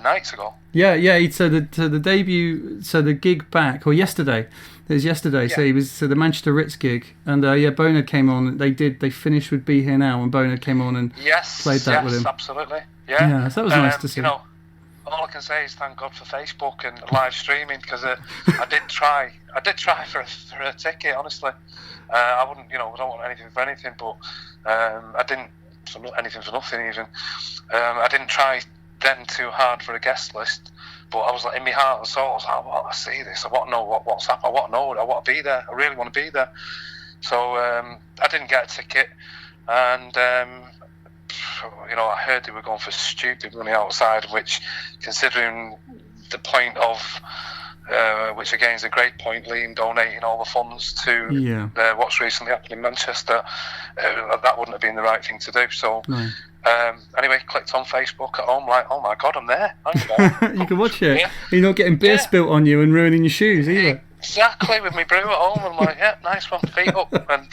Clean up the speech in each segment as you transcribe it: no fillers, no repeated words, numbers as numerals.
nights ago. Yeah. So the debut, so the gig back, or yesterday. It was yesterday. Yeah. So he was the Manchester Ritz gig, and Bonehead came on. They finished with Be Here Now, and Bonehead came on and played that with him. Absolutely. Yeah. So that was nice to see. All I can say is thank God for Facebook and live streaming, because I did try for a ticket. Honestly, I wouldn't. I don't want anything for anything, but I didn't for anything for nothing even. I didn't try then too hard for a guest list. But I was like, in my heart and soul, I was like, I want to see this. I want to know what's happening. I want to know. I want to be there. I really want to be there. So I didn't get a ticket, and I heard they were going for stupid money outside, which, considering the point of, which again is a great point, Liam donating all the funds to what's recently happened in Manchester, that wouldn't have been the right thing to do. So. No. Anyway, clicked on Facebook at home, like, oh my God, I'm there. You can watch it. Yeah. You're not getting beer spilt on you and ruining your shoes either. Exactly, with my brew at home. I'm like, yeah, nice one, feet up, and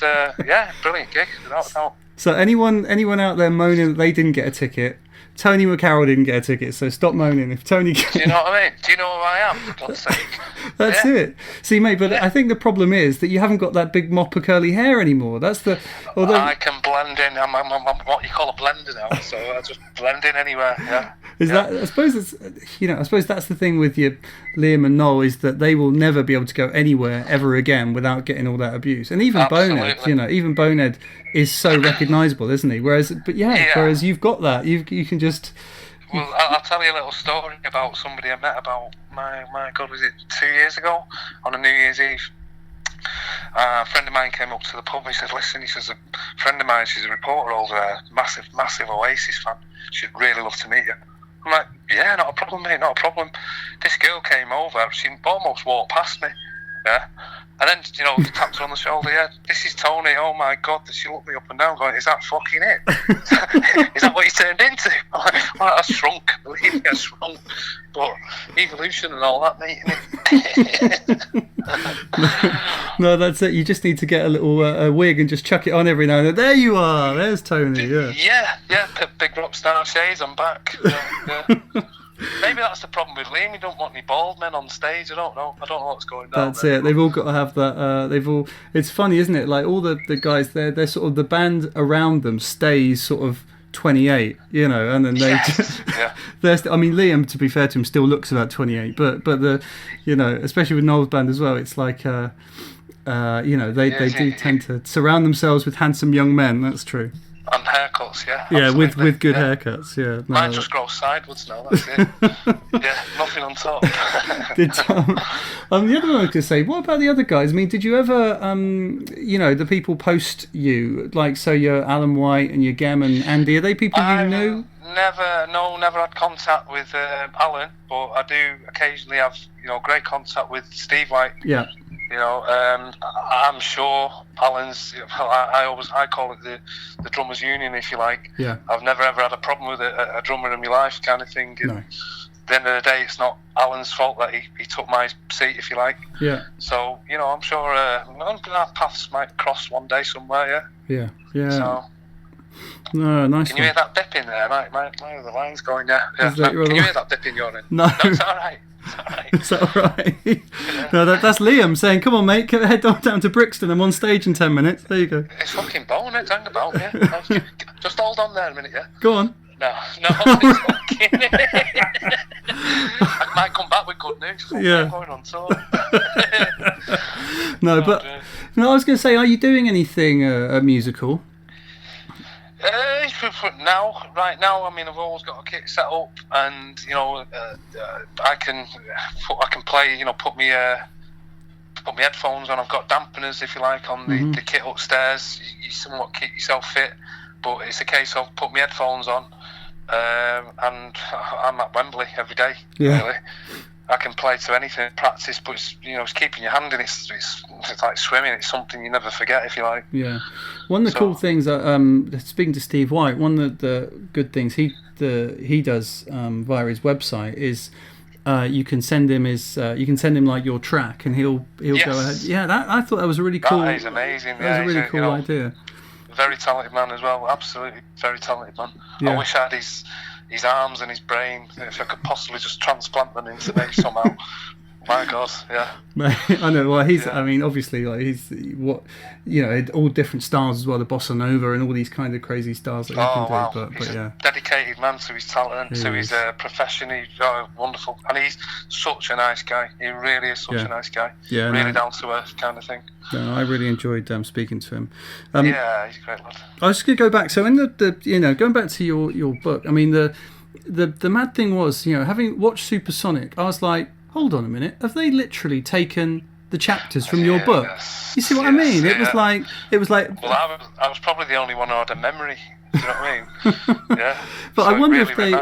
brilliant gig, without doubt. So anyone out there moaning that they didn't get a ticket, Tony McCarroll didn't get a ticket, so stop moaning. If Tony, do you know what I mean? Do you know who I am? For God's sake. That's it. See, mate, but I think the problem is that you haven't got that big mop of curly hair anymore. That's the. I can blend in. I'm what you call a blender now, so I just blend in anywhere. Yeah. That? I suppose it's. I suppose that's the thing with your Liam and Noel, is that they will never be able to go anywhere ever again without getting all that abuse. And even Bonehead, even Bonehead is so recognisable, isn't he? Whereas you've got that. You can just. Well, I'll tell you a little story about somebody I met about, my God, was it 2 years ago, on a New Year's Eve. A friend of mine came up to the pub. He said, listen, a friend of mine, she's a reporter over there, massive Oasis fan. She'd really love to meet you. I'm like, yeah, not a problem, mate, not a problem. This girl came over, she almost walked past me, yeah. And then, tapped her on the shoulder, yeah, this is Tony, oh my God. She looked me up and down going, is that fucking it? Is that what you turned into? I'm like, well, I shrunk, believe me, I shrunk. But evolution and all that, mate. No, that's it. You just need to get a little a wig and just chuck it on every now and then. There you are, there's Tony, yeah. Big rock star shades, I'm back. Yeah. Maybe that's the problem with Liam. He don't want any bald men on stage. I don't know what's going on. That's it. They've all got to have that. It's funny, isn't it? Like all the guys, they're sort of, the band around them stays sort of 28, and then they. Yes. I mean, Liam, to be fair to him, still looks about 28, but the, especially with Noel's band as well, it's like, they do tend to surround themselves with handsome young men. That's true. And haircuts, yeah. Yeah, with good haircuts, yeah. No, mine just grows sideways now, that's it. Yeah, nothing on top. The other one I was going to say, what about the other guys? I mean, did you ever, the people post you, like, so your Alan White and your Gem and Andy, are they people you knew? Never had contact with Alan, but I do occasionally have, great contact with Steve White. Yeah. I'm sure Alan's. I call it the drummers' union, if you like. Yeah. I've never ever had a problem with a drummer in my life, kind of thing. And at the end of the day, it's not Alan's fault that he took my seat, if you like. Yeah. So I'm sure our paths might cross one day somewhere. Yeah. So. No, nice. Can you hear that dip in there? My the line's going. Yeah. Can you hear that dip in your end? No, it's all right. Is that all right? No, that's Liam saying, come on, mate, head down to Brixton. I'm on stage in 10 minutes. There you go. It's fucking Bonehead, hang about, yeah. Just hold on there a minute, yeah? Go on. No, it's fucking... I might come back with good news. I'm going on tour. I was going to say, are you doing anything musical? Right now, I mean, I've always got a kit set up, and I can play. Put me headphones on. I've got dampeners, if you like, on the kit upstairs. You somewhat keep yourself fit, but it's a case of put me headphones on, and I'm at Wembley every day. Yeah. Really. I can play to anything, practice, but it's keeping your hand in. It's like swimming. It's something you never forget, if you like. Yeah. One of the cool things, speaking to Steve White, one of the good things he does via his website is you can send him like your track, and he'll go ahead. Yeah, I thought that was a really cool. That is amazing. That was a really cool idea. Very talented man as well. Absolutely very talented man. Yeah. I wish I had his his arms and his brain, if I could possibly just transplant them into me somehow. My God, yeah. I know. Well, he's. Yeah. I mean, obviously, like he's what, all different styles as well. The bossa nova and all these kind of crazy styles that he can do. Wow. But he's yeah, a dedicated man to his talent, to his profession. He's wonderful, and he's such a nice guy. He really is such a nice guy. Yeah, really down to earth kind of thing. No, I really enjoyed speaking to him. Yeah, he's a great lad. I was just going to go back. So in the going back to your book. I mean, the mad thing was, having watched Supersonic, I was like, hold on a minute, have they literally taken the chapters from your book? You see what I mean? It was like. Well, I was probably the only one who had a memory. Do you know what I mean? Yeah. But so I wonder really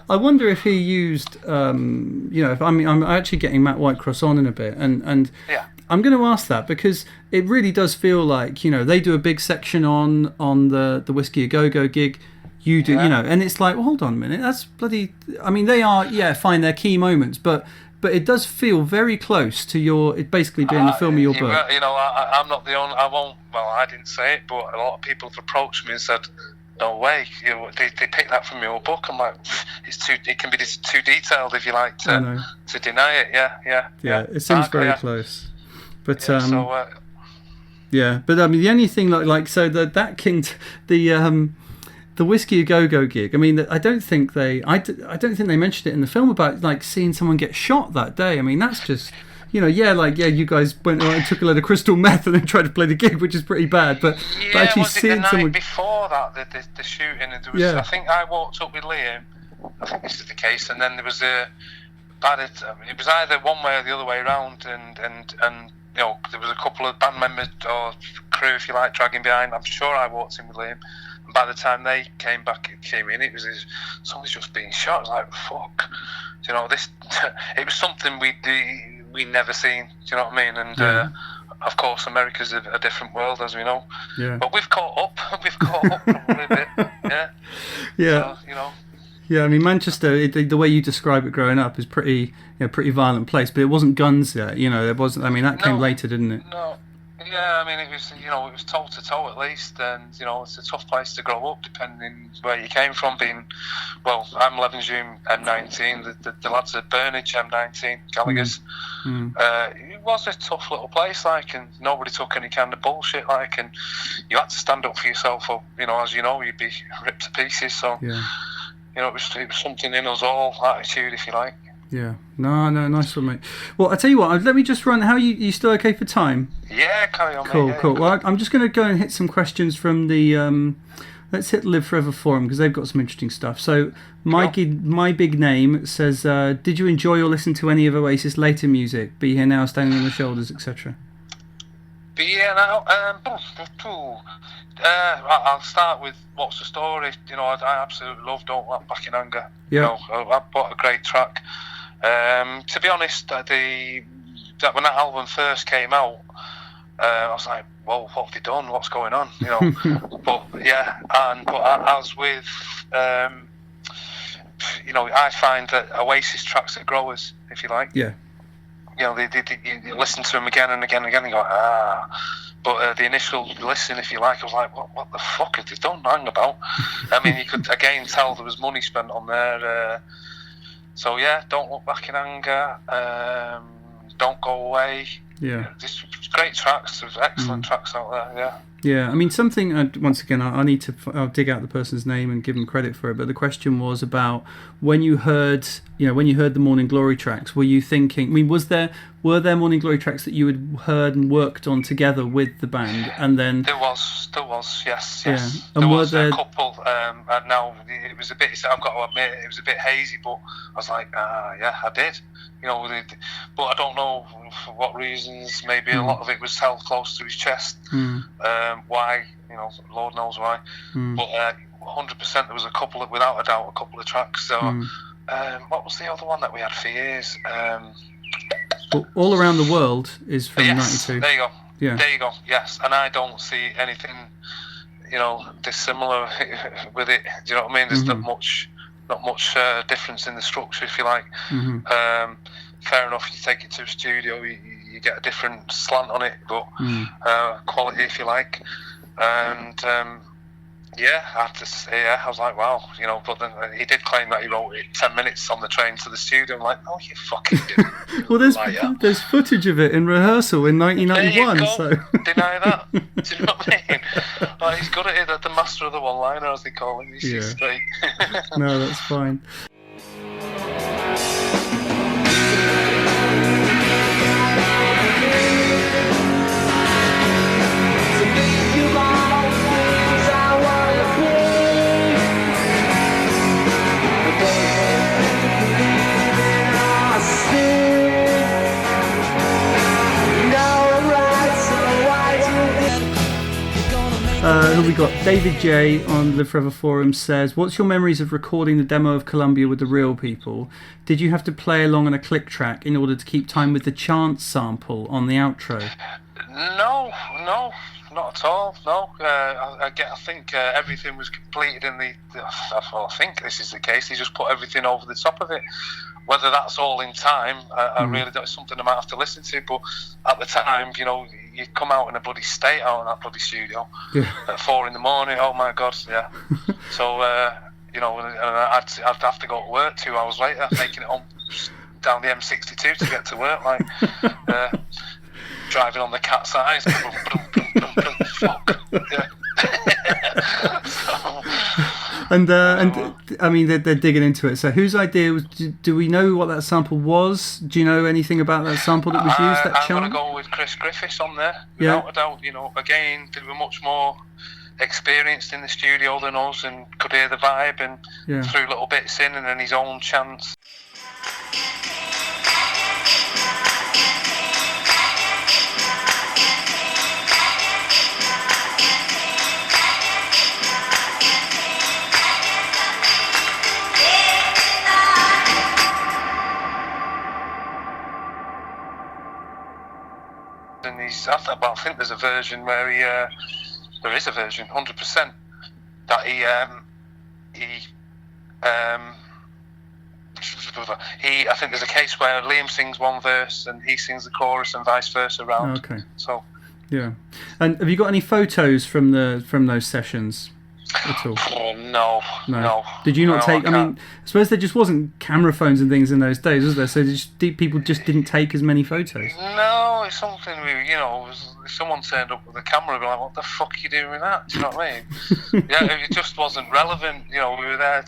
I wonder if he used. I'm actually getting Matt Whitecross on in a bit, and yeah. I'm going to ask that because it really does feel like they do a big section on the Whiskey A Go Go gig. You do, and it's like, well, hold on a minute, that's bloody. I mean, they are, fine, they're key moments, but it does feel very close to it basically being the film of your book. I'm not the only. I didn't say it, but a lot of people have approached me and said, "No way, they picked that from your book." I'm like, it can be too detailed if you like to deny it. Yeah. It seems very close, but but I mean, the only thing the Whiskey A Go Go gig. I mean, I don't think they mentioned it in the film about like seeing someone get shot that day. I mean, that's just you guys went and took a load of crystal meth and then tried to play the gig, which is pretty bad. But actually seeing someone night before that the shooting, and there was, I think I walked up with Liam. I think this is the case, and then there was it was either one way or the other way around, and there was a couple of band members or crew, if you like, dragging behind. I'm sure I walked in with Liam. By the time they came in, it was someone's just being shot. I was like, fuck, this. It was something we never seen. Do you know what I mean? And of course, America's a different world, as we know. Yeah. But we've caught up. We've caught up probably a bit. Yeah. Yeah. So, Yeah, I mean, Manchester, the way you describe it growing up is pretty violent place. But it wasn't guns yet. There wasn't. I mean, that came later, didn't it? No. Yeah, I mean, it was toe to toe at least, and it's a tough place to grow up, depending where you came from. I'm Levenshulme M19, the lads at Burnage M19, Gallagher's. It was a tough little place, and nobody took any kind of bullshit, and you had to stand up for yourself, or as you'd be ripped to pieces. So, it was something in us all, attitude, if you like. Yeah, no, nice one, mate. Well, I tell you what, let me just run. How you still okay for time? Yeah, carry on, cool, mate. Yeah, cool. Well, I'm just going to go and hit some questions from the. Let's hit Live Forever Forum because they've got some interesting stuff. So, my big name says, "Did you enjoy or listen to any of Oasis' later music? Be Here Now, Standing on the Shoulders, etc." Be Here Now. I'll start with What's the Story. I absolutely love Don't Look Back in Anger. Yeah. What a great track. To be honest, when that album first came out, I was like, "Whoa, what have they done? What's going on?" But as with, I find that Oasis tracks are growers, if you like. Yeah. You listen to them again and again and again, and go, But the initial listen, if you like, I was like, what the fuck have they done? Hang about. I mean, you could again tell there was money spent on there. So yeah, Don't Look Back in Anger, Don't Go Away. Yeah. Just great tracks. There's excellent tracks out there. Yeah. Yeah, I mean, something. Once again, I need to. I'll dig out the person's name and give them credit for it. But the question was about when you heard the Morning Glory tracks. Were you thinking? I mean, were there Morning Glory tracks that you had heard and worked on together with the band, and then there was, yes. Yeah. And there was a couple. And now it was a bit. I've got to admit, it was a bit hazy, but I was like, yeah, I did. But I don't know for what reasons. Maybe a lot of it was held close to his chest. Why? Lord knows why. But 100%, there was without a doubt, a couple of tracks. So, what was the other one that we had for years? All Around the World is from '92. There you go. Yeah. There you go. Yes, and I don't see anything, dissimilar with it. Do you know what I mean? There's not much difference in the structure, if you like. Fair enough, you take it to a studio, you get a different slant on it, but quality, if you like. And Yeah, I had to say, I was like, wow, but then he did claim that he wrote it 10 minutes on the train to the studio. I'm like, no, you fucking didn't. Well, there's footage of it in rehearsal in 1991. There you go. So Deny that. Do you know what I mean? Like, he's good at it, the master of the one-liner, as they call him. He's straight. No, that's fine. Who we got? David J on the Forever Forum says, what's your memories of recording the demo of Columbia with the real people? Did you have to play along on a click track in order to keep time with the chant sample on the outro? No, not at all. No, I think everything was completed in the. I think this is the case. He just put everything over the top of it. Whether that's all in time, I really don't. It's something I might have to listen to. But at the time, you come out in a bloody state out in that bloody studio at 4 a.m. Oh my God, yeah. So I'd have to go to work 2 hours later, making it on down the M62 to get to work, like driving on the cat's eyes. Fuck. Yeah. And I mean they're digging into it. So whose idea was? Do we know what that sample was? Do you know anything about that sample that was used? That chant? I'm going to go with Chris Griffiths on there, without a doubt. Again, they were much more experienced in the studio than us and could hear the vibe and threw little bits in and then his own chants. I think there's a version where there is a version, 100%, that I think there's a case where Liam sings one verse and he sings the chorus and vice versa around. Okay. So. Yeah. And have you got any photos from those sessions at all? Oh, no. Did you not take? I mean, I suppose there just wasn't camera phones and things in those days, was there? So people just didn't take as many photos. No, it's something if someone turned up with a camera, I'd be like, "What the fuck are you doing with that?" Do you know what I mean? It just wasn't relevant. We were there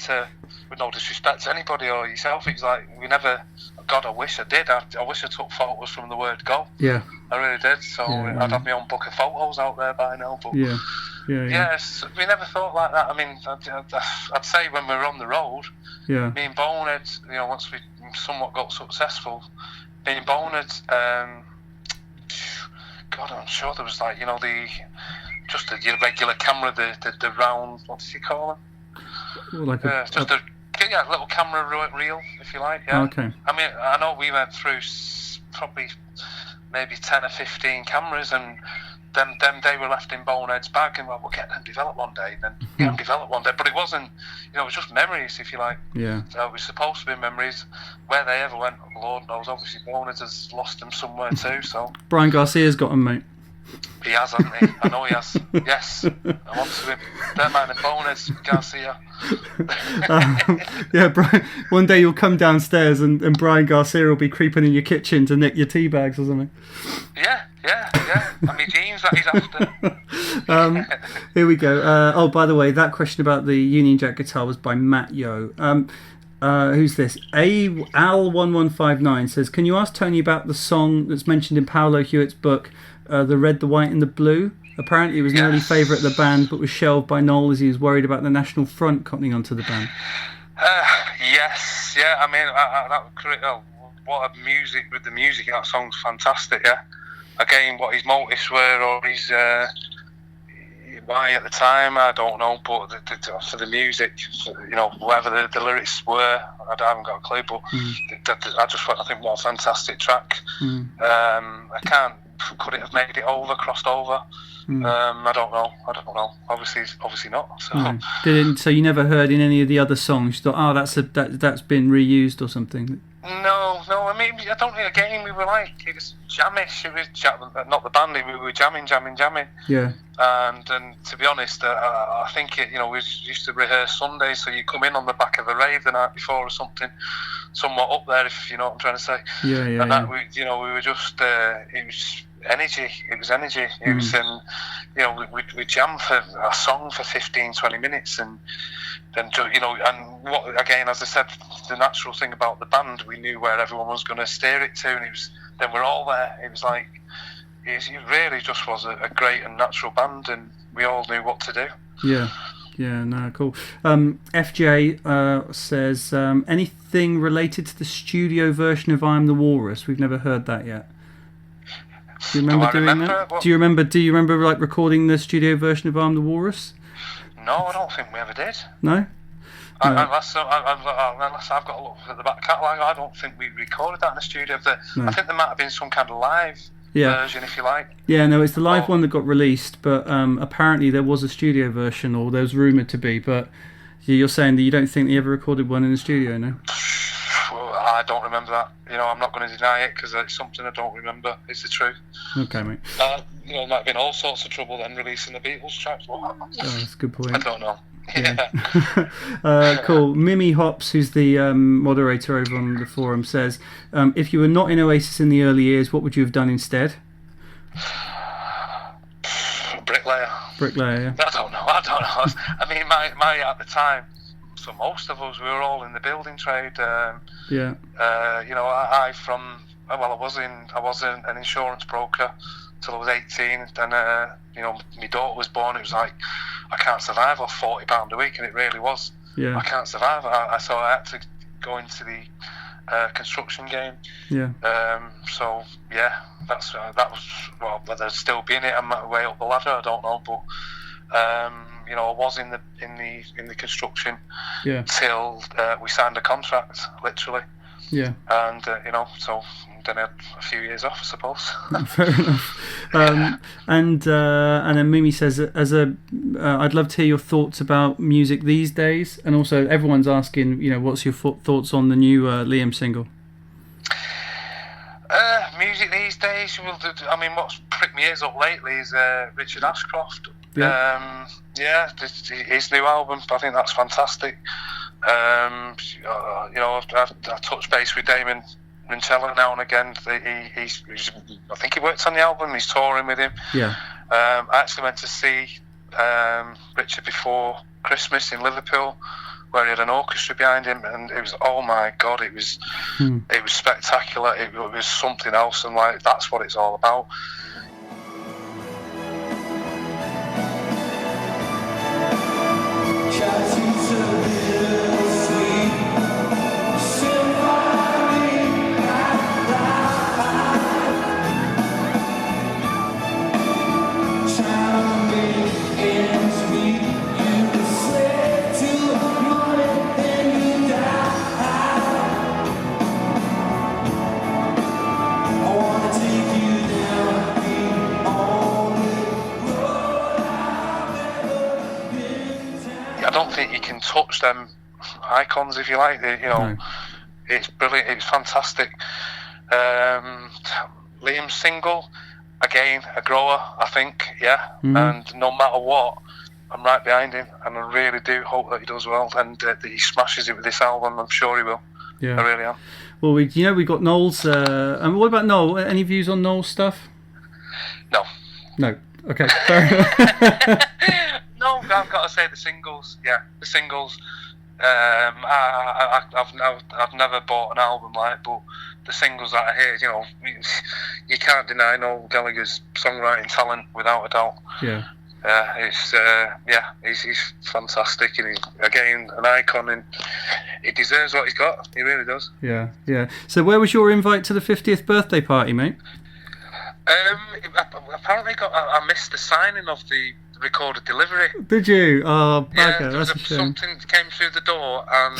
with no disrespect to anybody or yourself. It's like we never. God, I wish I did. I wish I took photos from the word go. Yeah. I really did. So I'd have my own book of photos out there by now. But yeah. Yes, we never thought like that. I mean, I'd say when we were on the road, me and Bonehead, once we somewhat got successful, me and Bonehead, God, I'm sure there was like, just the regular camera, the round, what does he call them? Like just a little camera reel, if you like. Yeah. Okay. I mean, I know we went through probably maybe 10 or 15 cameras, and them they were left in Bonehead's bag, and we'll get them developed one day, and then get them developed one day. But it wasn't, it was just memories, if you like. Yeah. So it was supposed to be memories. Where they ever went, Lord knows. Obviously, Bonehead has lost them somewhere too. So Brian Garcia's got them, mate. He has, hasn't he? I know he has. Yes, I'm on to him. Don't mind the Boneheads, Garcia. Brian. One day you'll come downstairs and Brian Garcia will be creeping in your kitchen to nick your tea bags or something. Yeah. And my jeans that he's after. Here we go. By the way, that question about the Union Jack guitar was by Matt Yo. Who's this? Al1159 says, can you ask Tony about the song that's mentioned in Paolo Hewitt's book, The Red, the White and the Blue? Apparently it was an early favourite of the band, but was shelved by Noel as he was worried about the National Front cottoning onto the band. Yes, yeah. I mean, what a music with the music. That song's fantastic. Yeah. Again, what his motives were or his why at the time, I don't know. But for the music, whatever the lyrics were, I haven't got a clue. But I think what a fantastic track. Could it have made it over, crossed over? I don't know. Obviously not. So. No. So you never heard in any of the other songs, you thought, that's been reused or something? No. I mean, I don't think again we were like it was jammish. It was not the band. We were jamming. Yeah. And to be honest, I think we used to rehearse Sundays. So you come in on the back of a rave the night before or something, somewhat up there, if you know what I'm trying to say. Yeah. And that we were just it was energy. It was energy. It was, and we jammed for a song for 15-20 minutes, and then and what again, as I said, the natural thing about the band, we knew where everyone was going to steer it to, and then we're all there. It was like it really just was a great and natural band, and we all knew what to do. Yeah, no, cool. FJ says anything related to the studio version of "I'm the Walrus." We've never heard that yet. Do you remember doing that? Do you remember like recording the studio version of "I'm the Walrus"? No, I don't think we ever did. No? Unless I've got a look at the back catalogue, I don't think we recorded that in the studio. No. I think there might have been some kind of live version, if you like. Yeah, no, it's the live one that got released, but apparently there was a studio version, or there was rumoured to be, but you're saying that you don't think they ever recorded one in the studio, no? I don't remember that. I'm not going to deny it because it's something I don't remember. It's the truth. Okay, mate. Might have been all sorts of trouble then releasing the Beatles tracks. Oh, that's a good point. I don't know. Yeah. Cool. Mimi Hops, who's the moderator over on the forum, says, if you were not in Oasis in the early years, what would you have done instead? Bricklayer, yeah. I don't know. I mean, my at the time, for most of us, we were all in the building trade. I was an insurance broker till I was 18. Then, my daughter was born. It was like, I can't survive off £40 a week, and it really was. Yeah. I can't survive. So I had to go into the construction game. Yeah. That was whether I'd still be in it, I'm way up the ladder. I don't know, but. I was in the construction till we signed a contract, literally. Yeah. And so then I had a few years off, I suppose. Fair enough. And then Mimi says, I'd love to hear your thoughts about music these days, and also everyone's asking, what's your thoughts on the new Liam single? Music these days, what's pricked my ears up lately is Richard Ashcroft. Yeah. His new album, I think that's fantastic. I touch base with Damon Rinchella now and again. I think he worked on the album. He's touring with him. Yeah. I actually went to see Richard before Christmas in Liverpool, where he had an orchestra behind him, and it was, oh my God, it was spectacular. It was something else, and like that's what it's all about. I don't think you can touch them icons, if you like. No. It's brilliant. It's fantastic. Liam's single, again, a grower, I think. Yeah, and no matter what, I'm right behind him, and I really do hope that he does well and that he smashes it with this album. I'm sure he will. Yeah, I really am. Well, we got Noel's. And what about Noel? Any views on Noel's stuff? No. Okay. Fair enough. No, I've got to say the singles. Yeah, the singles. I've never bought an album but the singles that I hear, you can't deny Noel Gallagher's songwriting talent without a doubt. Yeah. He's fantastic, and he's again an icon, and he deserves what he's got. He really does. Yeah. So, where was your invite to the 50th birthday party, mate? Apparently, I missed the signing of the recorded delivery. Did you? Oh, bugger, that's a shame. Something came through the door, and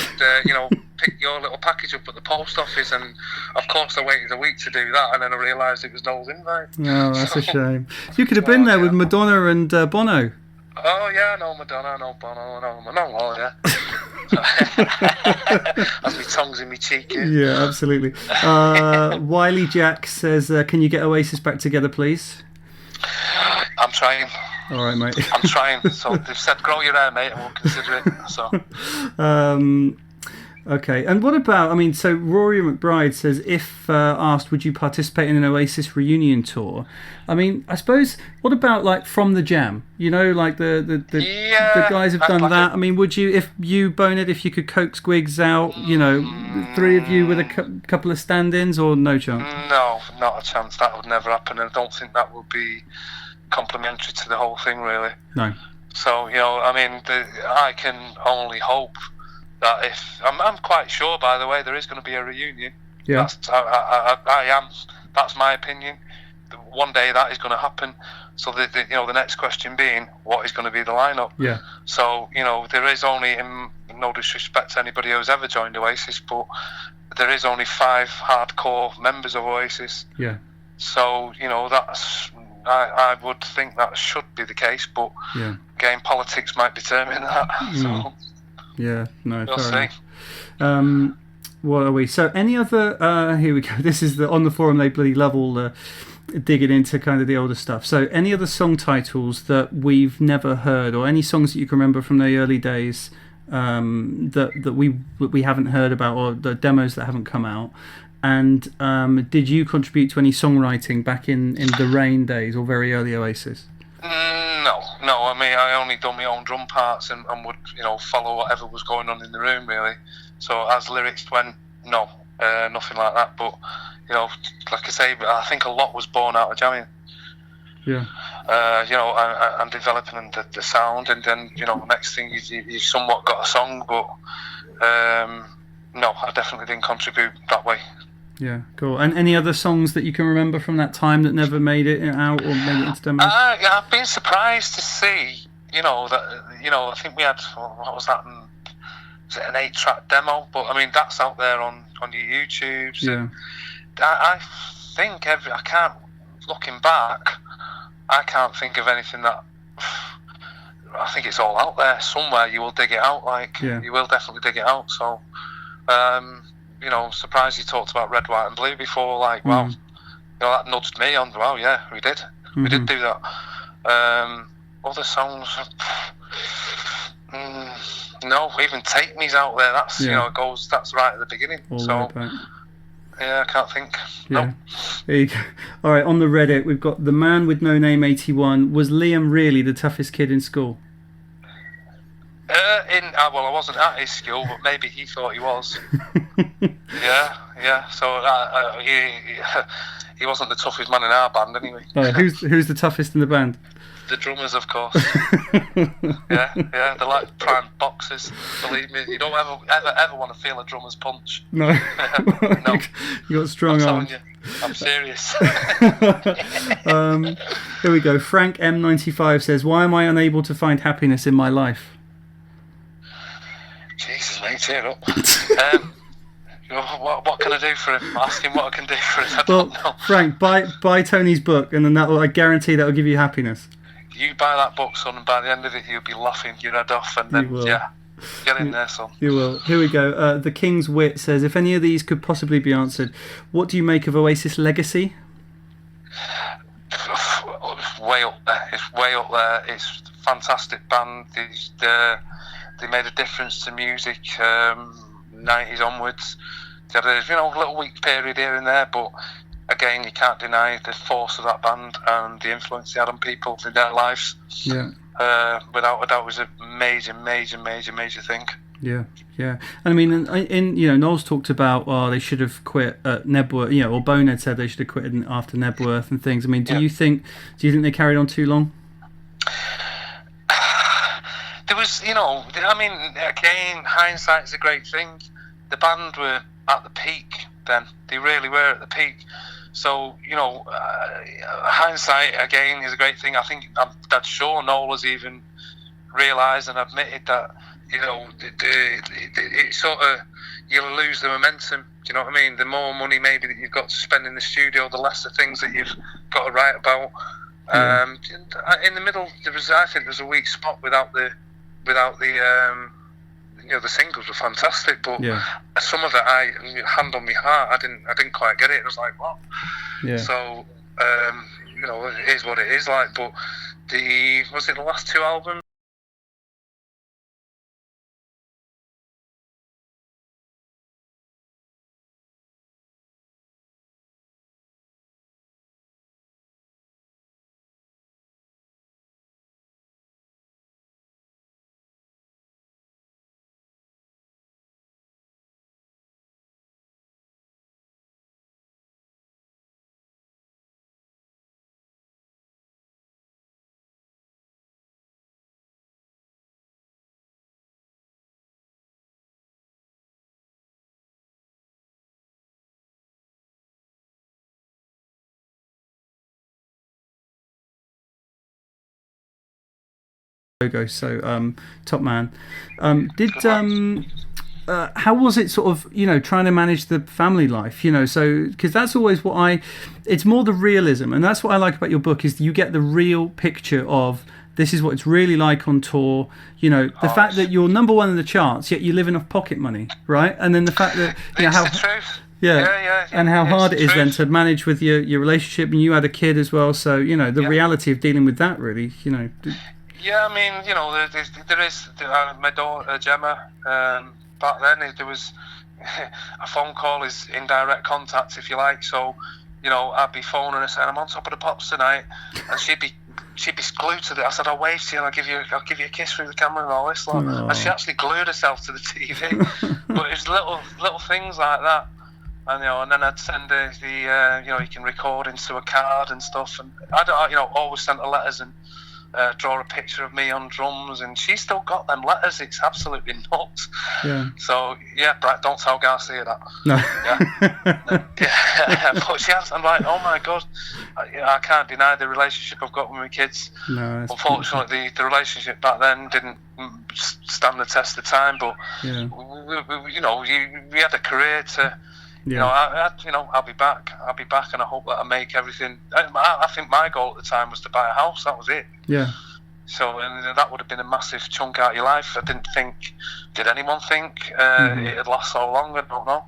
picked your little package up at the post office, and of course I waited a week to do that, and then I realised it was Noel's invite. No, that's a shame. You could have been there with Madonna and Bono. Oh yeah, I know Madonna, I know Bono, I know all, yeah. As my tongue's in my cheek. Yeah, absolutely. Wiley Jack says, "Can you get Oasis back together, please?" I'm trying. All right, mate. I'm trying. So they've said, grow your hair, mate, and we'll consider it. So. Okay, and what about, so Rory McBride says, if asked, would you participate in an Oasis reunion tour? I suppose, what about, like, From the Jam? You know, like, the guys have done that. Would you, if you, Bonehead, if you could coax Gwigs out, three of you with a couple of stand-ins, or no chance? No, not a chance. That would never happen, and I don't think that would be complimentary to the whole thing, really. No. So, I can only hope that if I'm quite sure, by the way, there is going to be a reunion. Yeah. That's my opinion. One day that is going to happen. So the next question being, what is going to be the lineup? Yeah. So there is only, in no disrespect to anybody who's ever joined Oasis, but there is only 5 hardcore members of Oasis. Yeah. So that's I would think that should be the case, but again, politics might determine that. So. Yeah, no, we'll fair see. Enough. What are we? So, any other? Here we go. This is on the forum. They bloody love all the digging into kind of the older stuff. So, any other song titles that we've never heard, or any songs that you can remember from the early days that we haven't heard about, or the demos that haven't come out? And did you contribute to any songwriting back in the Rain days or very early Oasis? No. I only done my own drum parts and would, follow whatever was going on in the room, really. So as lyrics went, no, nothing like that. But, like I say, I think a lot was born out of jamming. Yeah. And developing the sound, and then, next thing you somewhat got a song, but no, I definitely didn't contribute that way. Yeah, cool. And any other songs that you can remember from that time that never made it out or made it into demos? I've been surprised to see, that, I think we had, what was that? Was it an 8-track demo? But that's out there on your YouTubes. Yeah. I think looking back, I can't think of anything that. I think it's all out there somewhere. You will dig it out. You will definitely dig it out. So. Surprised you talked about Red, White and Blue before, wow, that nudged me on, wow, yeah, we did do that. Other songs, no, even Take Me's out there, that's, that's right at the beginning, yeah, I can't think. Yeah. No. There you go. All right, on the Reddit, we've got The Man With No Name 81, was Liam really the toughest kid in school? Well, I wasn't at his school, but maybe he thought he was. Yeah. So he wasn't the toughest man in our band, anyway. Who's the toughest in the band? The drummers, of course. Yeah. They're like prime boxers. Believe me, you don't ever want to feel a drummer's punch. No. No. You got strong arms. I'm serious. Here we go. Frank M95 says, "Why am I unable to find happiness in my life?" Jesus, mate, cheer up. What can I do for him? Ask him what I can do for him. I don't know. Frank, buy Tony's book, and then I guarantee that will give you happiness. You buy that book, son, and by the end of it, you'll be laughing your head off, and then, get in there, son. You will. Here we go. The King's Wit says, if any of these could possibly be answered, what do you make of Oasis legacy? Way up there. It's way up there. It's a fantastic band. They made a difference to music 90s onwards. They had a little weak period here and there, but again, you can't deny the force of that band and the influence they had on people in their lives. Yeah. Without a doubt, it was a major thing. Yeah. And Noel's talked about they should have quit at Nebworth, or Bonehead said they should have quit after Nebworth and things. Do you think they carried on too long? There was, again, hindsight is a great thing. The band were at the peak then. They really were at the peak. So, hindsight, again, is a great thing. I think that sure Noel has even realised and admitted that, it sort of, you'll lose the momentum. Do you know what I mean? The more money maybe that you've got to spend in the studio, the less the things that you've got to write about. In the middle, I think there was a weak spot without the the singles were fantastic, but some of it, hand on my heart, I didn't quite get it. It was like, what? Yeah. So, it is what it is. Like, but was it the last 2 albums? Logo, so top man. How was it sort of, trying to manage the family life, so because that's always it's more the realism, and that's what I like about your book, is you get the real picture of this is what it's really like on tour, the fact that you're number one in the charts, yet you're living off pocket money, right? And then the fact that how the truth. Yeah, and how hard it is then to manage with your relationship, and you had a kid as well, so the reality of dealing with that, really, Yeah, I mean, there is my daughter Gemma. Back then, there was a phone call is indirect contact, if you like. So, I'd be phoning her saying, "I'm on Top of the Pops tonight," and she'd be glued to it. I said, "I'll wave to you and I'll give you a kiss through the camera and all this." And she actually glued herself to the TV. But it's little things like that. And and then I'd send her you can record into a card and stuff. And I always sent her letters and. Draw a picture of me on drums, and she still got them letters. It's absolutely nuts. Yeah. So Brett, don't tell Garcia that. No. Yeah. But she has. I'm like, oh my god, I can't deny the relationship I've got with my kids. No. Unfortunately, the relationship back then didn't stand the test of time. But we had a career to. I'll be back, and I hope that I make everything. I think my goal at the time was to buy a house. That was it. Yeah. So that would have been a massive chunk out of your life. Did anyone think it'd last so long? I don't know.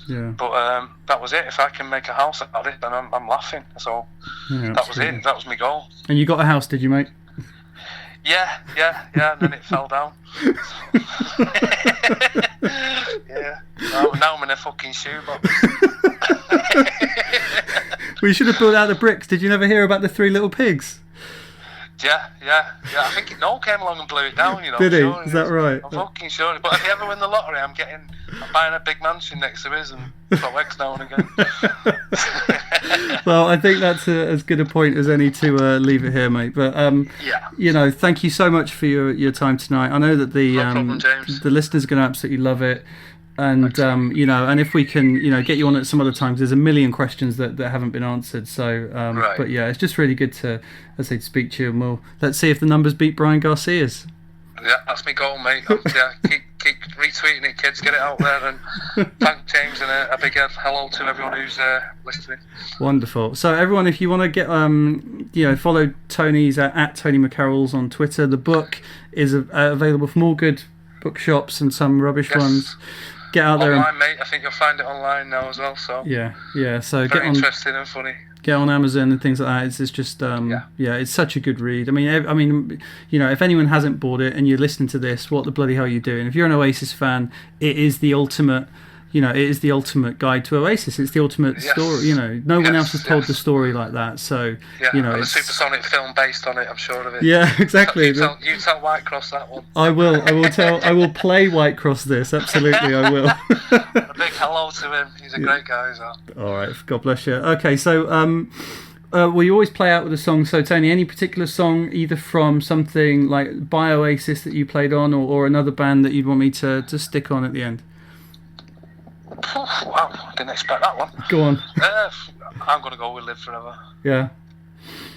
Yeah. But that was it. If I can make a house out of it, then I'm laughing. So that was it. That was my goal. And you got a house, did you, mate? Yeah, and then it fell down. Yeah. Now I'm in a fucking shoebox. We should have pulled out the bricks. Did you never hear about the 3 little pigs? Yeah. I think Noel came along and blew it down. Did he? Is that right? I'm fucking sure. But if you ever win the lottery, I'm buying a big mansion next to his and throw eggs now and again. Well, I think that's as good a point as any to leave it here, mate. But thank you so much for your time tonight. I know that the problem, James. The listeners are going to absolutely love it. And and if we can get you on at some other times, there's a million questions that haven't been answered. So right. But it's just really good to speak to you, and let's see if the numbers beat Brian Garcia's. Yeah, that's my goal, mate. Keep retweeting it, kids. Get it out there, and thank James, and a big hello to everyone who's listening. Wonderful. So everyone, if you want to get follow Tony's at Tony McCarroll's on Twitter. The book is available from all good bookshops and some rubbish ones. Get out there online, mate. I think you'll find it online now as well. So So very interesting and funny. Get on Amazon and things like that. It's just it's such a good read. I mean, if anyone hasn't bought it and you're listening to this, what the bloody hell are you doing? If you're an Oasis fan, it is the ultimate. It is the ultimate guide to Oasis. It's the ultimate story. No one else has told the story like that. So and the Supersonic film based on it, I'm sure of it. Yeah, exactly. You tell Whitecross that one. I will. I will play Whitecross this. Absolutely, I will. A big hello to him. He's a great guy as well. All right. God bless you. Okay, so we always play out with a song. So Tony, any particular song, either from something like by Oasis that you played on, or another band that you'd want me to stick on at the end? Wow, I didn't expect that one. Go on. I'm going to go with Live Forever. Yeah.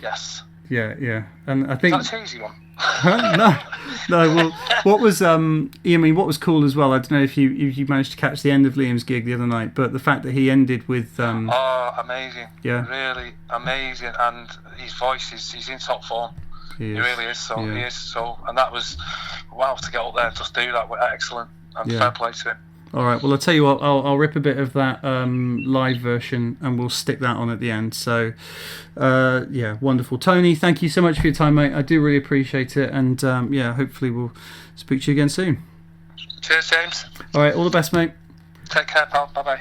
Yes. Yeah. And I think that's an easy one. No. Well, what was what was cool as well? I don't know if you managed to catch the end of Liam's gig the other night, but the fact that he ended with amazing. Yeah. Really amazing, and his voice he's in top form. He really is. So he is. So, and that was to get up there and just do that was excellent. and fair play to him. All right. Well, I'll tell you what. I'll rip a bit of that live version, and we'll stick that on at the end. So, yeah, wonderful. Tony, thank you so much for your time, mate. I do really appreciate it, and yeah, hopefully we'll speak to you again soon. Cheers, James. All right. All the best, mate. Take care, pal. Bye-bye.